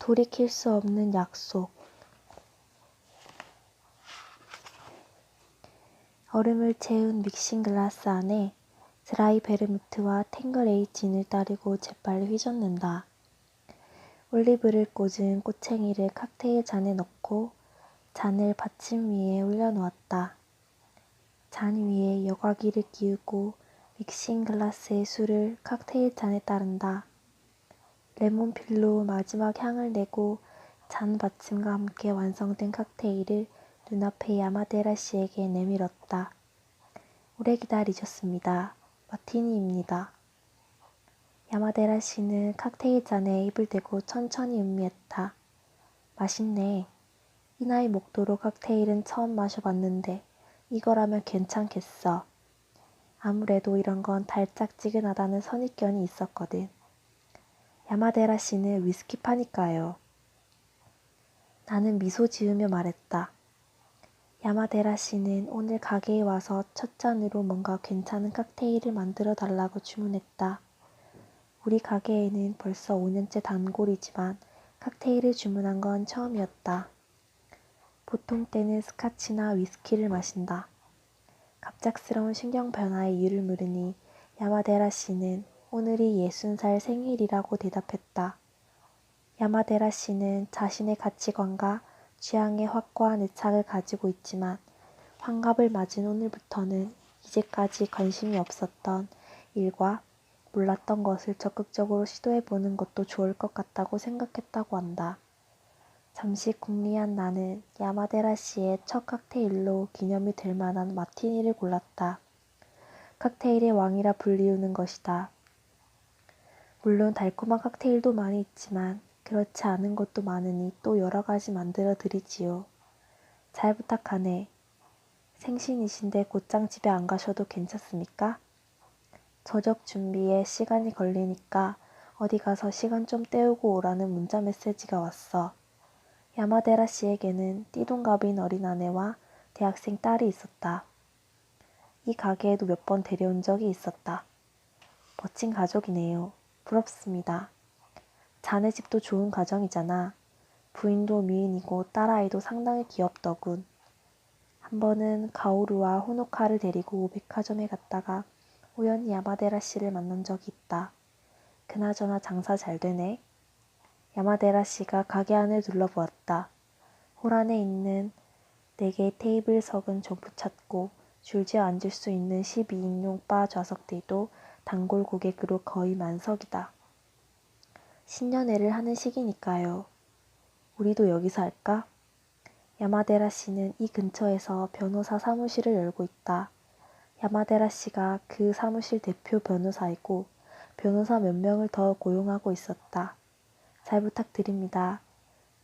돌이킬 수 없는 약속. 얼음을 채운 믹싱 글라스 안에 드라이 베르무트와 탱거레이 진을 따르고 재빨리 휘젓는다. 올리브를 꽂은 꼬챙이를 칵테일 잔에 넣고 잔을 받침 위에 올려놓았다. 잔 위에 여과기를 끼우고 믹싱 글라스의 술을 칵테일 잔에 따른다. 레몬필로 마지막 향을 내고 잔 받침과 함께 완성된 칵테일을 눈앞의 야마데라 씨에게 내밀었다. 오래 기다리셨습니다. 마티니입니다. 야마데라 씨는 칵테일 잔에 입을 대고 천천히 음미했다. 맛있네. 이 나이 먹도록 칵테일은 처음 마셔봤는데 이거라면 괜찮겠어. 아무래도 이런 건 달짝지근하다는 선입견이 있었거든. 야마데라 씨는 위스키 파니까요. 나는 미소 지으며 말했다. 야마데라 씨는 오늘 가게에 와서 첫 잔으로 뭔가 괜찮은 칵테일을 만들어 달라고 주문했다. 우리 가게에는 벌써 5년째 단골이지만 칵테일을 주문한 건 처음이었다. 보통 때는 스카치나 위스키를 마신다. 갑작스러운 신경 변화에 이유를 물으니 야마데라 씨는 오늘이 60살 생일이라고 대답했다. 야마데라 씨는 자신의 가치관과 취향에 확고한 애착을 가지고 있지만 환갑을 맞은 오늘부터는 이제까지 관심이 없었던 일과 몰랐던 것을 적극적으로 시도해보는 것도 좋을 것 같다고 생각했다고 한다. 잠시 궁리한 나는 야마데라 씨의 첫 칵테일로 기념이 될 만한 마티니를 골랐다. 칵테일의 왕이라 불리우는 것이다. 물론 달콤한 칵테일도 많이 있지만 그렇지 않은 것도 많으니 또 여러 가지 만들어 드리지요. 잘 부탁하네. 생신이신데 곧장 집에 안 가셔도 괜찮습니까? 저녁 준비에 시간이 걸리니까 어디 가서 시간 좀 때우고 오라는 문자 메시지가 왔어. 야마데라 씨에게는 띠동갑인 어린 아내와 대학생 딸이 있었다. 이 가게에도 몇 번 데려온 적이 있었다. 멋진 가족이네요. 부럽습니다. 자네 집도 좋은 가정이잖아. 부인도 미인이고 딸아이도 상당히 귀엽더군. 한 번은 가오루와 호노카를 데리고 백화점에 갔다가 우연히 야마데라 씨를 만난 적이 있다. 그나저나 장사 잘 되네. 야마데라 씨가 가게 안을 둘러보았다. 홀 안에 있는 4개의 테이블석은 전부 찼고 줄지어 앉을 수 있는 12인용 바 좌석들도 단골 고객으로 거의 만석이다. 신년회를 하는 시기니까요. 우리도 여기서 할까? 야마데라 씨는 이 근처에서 변호사 사무실을 열고 있다. 야마데라 씨가 그 사무실 대표 변호사이고 변호사 몇 명을 더 고용하고 있었다. 잘 부탁드립니다.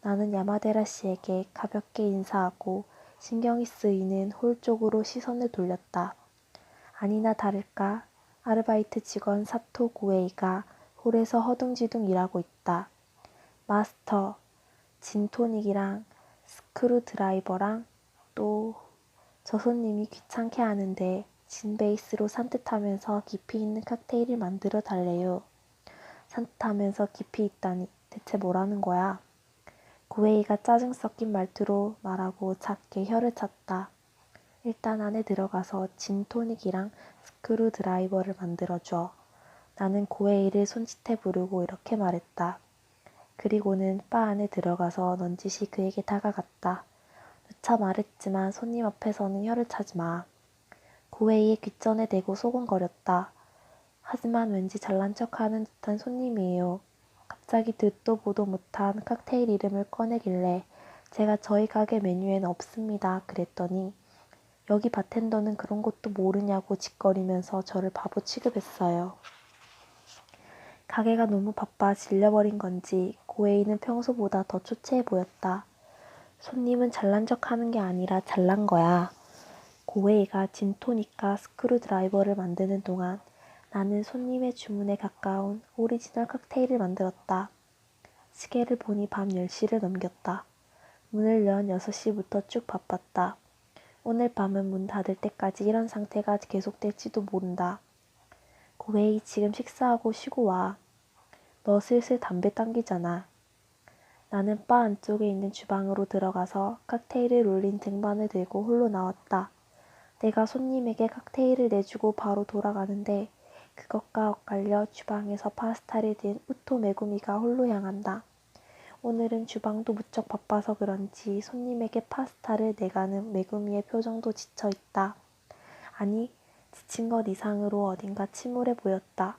나는 야마데라 씨에게 가볍게 인사하고 신경이 쓰이는 홀 쪽으로 시선을 돌렸다. 아니나 다를까 아르바이트 직원 사토 고에이가 홀에서 허둥지둥 일하고 있다. 마스터, 진토닉이랑 스크루 드라이버랑 또 저 손님이 귀찮게 하는데 진베이스로 산뜻하면서 깊이 있는 칵테일을 만들어 달래요. 산뜻하면서 깊이 있다니 대체 뭐라는 거야? 고에이가 짜증 섞인 말투로 말하고 작게 혀를 찼다. 일단 안에 들어가서 진토닉이랑 스크루 드라이버를 만들어줘. 나는 고에이를 손짓해 부르고 이렇게 말했다. 그리고는 바 안에 들어가서 넌지시 그에게 다가갔다. 누차 말했지만 손님 앞에서는 혀를 차지 마. 고에이의 귓전에 대고 소곤거렸다. 하지만 왠지 잘난 척하는 듯한 손님이에요. 갑자기 듣도 보도 못한 칵테일 이름을 꺼내길래 제가 저희 가게 메뉴에는 없습니다. 그랬더니 여기 바텐더는 그런 것도 모르냐고 짓거리면서 저를 바보 취급했어요. 가게가 너무 바빠 질려버린 건지 고에이는 평소보다 더 초췌해 보였다. 손님은 잘난 척하는 게 아니라 잘난 거야. 고에이가 진토닉과 스크루 드라이버를 만드는 동안 나는 손님의 주문에 가까운 오리지널 칵테일을 만들었다. 시계를 보니 밤 10시를 넘겼다. 문을 연 6시부터 쭉 바빴다. 오늘 밤은 문 닫을 때까지 이런 상태가 계속될지도 모른다. 고에이 지금 식사하고 쉬고 와. 너 슬슬 담배 당기잖아. 나는 바 안쪽에 있는 주방으로 들어가서 칵테일을 올린 등반을 들고 홀로 나왔다. 내가 손님에게 칵테일을 내주고 바로 돌아가는데 그것과 엇갈려 주방에서 파스타를 든 우토 메구미가 홀로 향한다. 오늘은 주방도 무척 바빠서 그런지 손님에게 파스타를 내가는 메구미의 표정도 지쳐있다. 아니, 지친 것 이상으로 어딘가 침울해 보였다.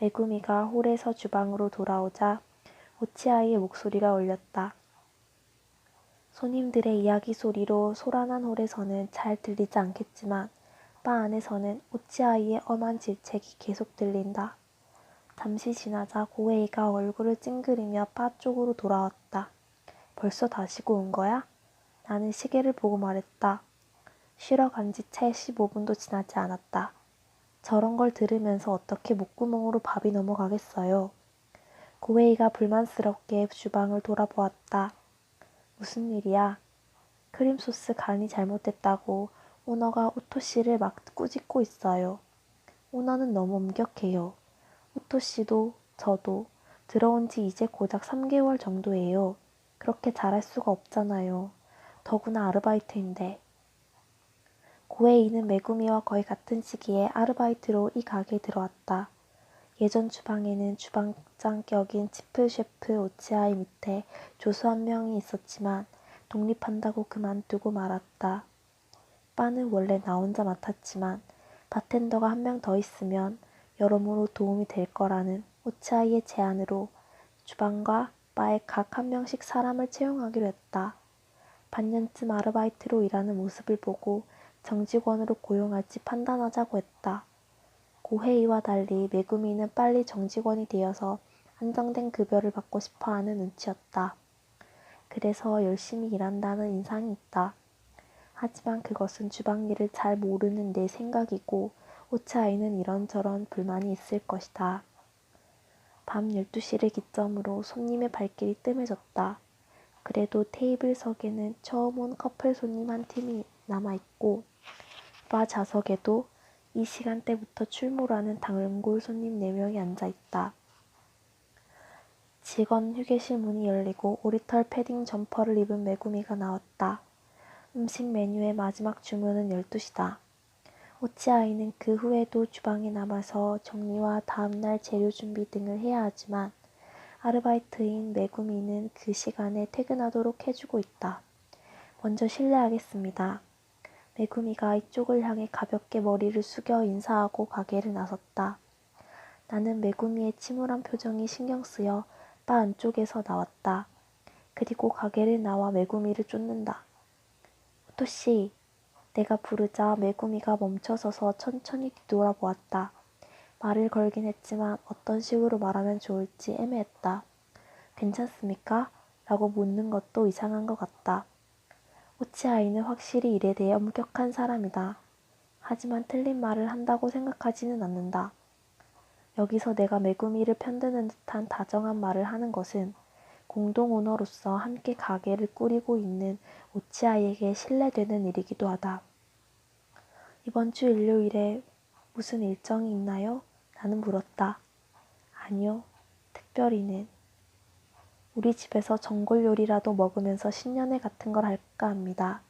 메구미가 홀에서 주방으로 돌아오자 오치아이의 목소리가 울렸다. 손님들의 이야기 소리로 소란한 홀에서는 잘 들리지 않겠지만 바 안에서는 오치아이의 엄한 질책이 계속 들린다. 잠시 지나자 고에이가 얼굴을 찡그리며 바 쪽으로 돌아왔다. 벌써 다시고 온 거야? 나는 시계를 보고 말했다. 쉬러 간 지 채 15분도 지나지 않았다. 저런 걸 들으면서 어떻게 목구멍으로 밥이 넘어가겠어요. 고에이가 불만스럽게 주방을 돌아보았다. 무슨 일이야? 크림소스 간이 잘못됐다고 오너가 우토씨를 막 꾸짖고 있어요. 오너는 너무 엄격해요. 우토씨도 저도 들어온 지 이제 고작 3개월 정도예요. 그렇게 잘할 수가 없잖아요. 더구나 아르바이트인데. 고에이는 메구미와 거의 같은 시기에 아르바이트로 이 가게에 들어왔다. 예전 주방에는 주방장 격인 치프 셰프 오치아이 밑에 조수 한 명이 있었지만 독립한다고 그만두고 말았다. 바는 원래 나 혼자 맡았지만 바텐더가 한 명 더 있으면 여러모로 도움이 될 거라는 오치아이의 제안으로 주방과 바에 각 한 명씩 사람을 채용하기로 했다. 반년쯤 아르바이트로 일하는 모습을 보고 정직원으로 고용할지 판단하자고 했다. 고해이와 달리 메구미는 빨리 정직원이 되어서 안정된 급여를 받고 싶어하는 눈치였다. 그래서 열심히 일한다는 인상이 있다. 하지만 그것은 주방 일을 잘 모르는 내 생각이고 오차아이는 이런저런 불만이 있을 것이다. 밤 12시를 기점으로 손님의 발길이 뜸해졌다. 그래도 테이블석에는 처음 온 커플 손님 한 팀이 남아있고 바 좌석에도 이 시간대부터 출몰하는 단골 손님 4명이 앉아있다. 직원 휴게실 문이 열리고 오리털 패딩 점퍼를 입은 메구미가 나왔다. 음식 메뉴의 마지막 주문은 12시다. 오치아이는 그 후에도 주방에 남아서 정리와 다음날 재료 준비 등을 해야 하지만 아르바이트인 메구미는 그 시간에 퇴근하도록 해주고 있다. 먼저 실례하겠습니다. 메구미가 이쪽을 향해 가볍게 머리를 숙여 인사하고 가게를 나섰다. 나는 메구미의 침울한 표정이 신경 쓰여 바 안쪽에서 나왔다. 그리고 가게를 나와 메구미를 쫓는다. 오토씨, 내가 부르자 메구미가 멈춰서서 천천히 뒤돌아보았다. 말을 걸긴 했지만 어떤 식으로 말하면 좋을지 애매했다. 괜찮습니까? 라고 묻는 것도 이상한 것 같다. 오치아이는 확실히 일에 대해 엄격한 사람이다. 하지만 틀린 말을 한다고 생각하지는 않는다. 여기서 내가 메구미를 편드는 듯한 다정한 말을 하는 것은 공동 오너로서 함께 가게를 꾸리고 있는 오치아이에게 신뢰되는 일이기도 하다. 이번 주 일요일에 무슨 일정이 있나요? 나는 물었다. 아니요, 특별히는. 우리 집에서 전골 요리라도 먹으면서 신년회 같은 걸 할까 합니다.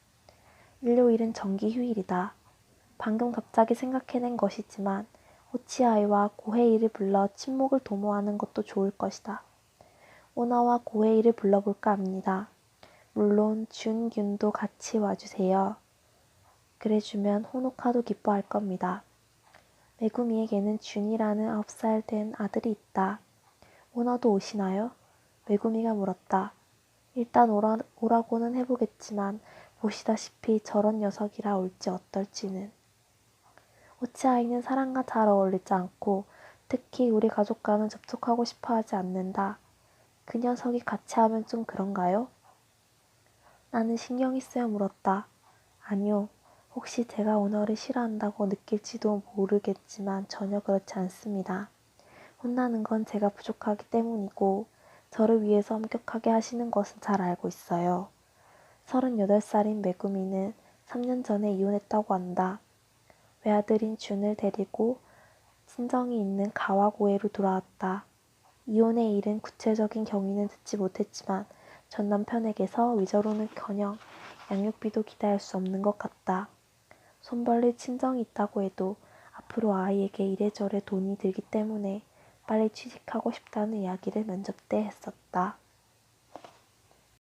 일요일은 정기 휴일이다. 방금 갑자기 생각해낸 것이지만 오치아이와 고헤이를 불러 친목을 도모하는 것도 좋을 것이다. 오나와 고헤이를 불러볼까 합니다. 물론 준균도 같이 와주세요. 그래주면 호노카도 기뻐할 겁니다. 메구미에게는 준이라는 9살 된 아들이 있다. 오너도 오시나요? 메구미가 물었다. 일단 오라고는 해보겠지만 보시다시피 저런 녀석이라 올지 어떨지는. 오치아이는 사람과 잘 어울리지 않고 특히 우리 가족과는 접촉하고 싶어 하지 않는다. 그 녀석이 같이 하면 좀 그런가요? 나는 신경이 쓰여 물었다. 아니요. 혹시 제가 오너를 싫어한다고 느낄지도 모르겠지만 전혀 그렇지 않습니다. 혼나는 건 제가 부족하기 때문이고 저를 위해서 엄격하게 하시는 것은 잘 알고 있어요. 38살인 메구미는 3년 전에 이혼했다고 한다. 외아들인 준을 데리고 친정이 있는 가와고에로 돌아왔다. 이혼의 일은 구체적인 경위는 듣지 못했지만 전 남편에게서 위자료는커녕 양육비도 기대할 수 없는 것 같다. 손 벌릴 친정이 있다고 해도 앞으로 아이에게 이래저래 돈이 들기 때문에 빨리 취직하고 싶다는 이야기를 면접 때 했었다.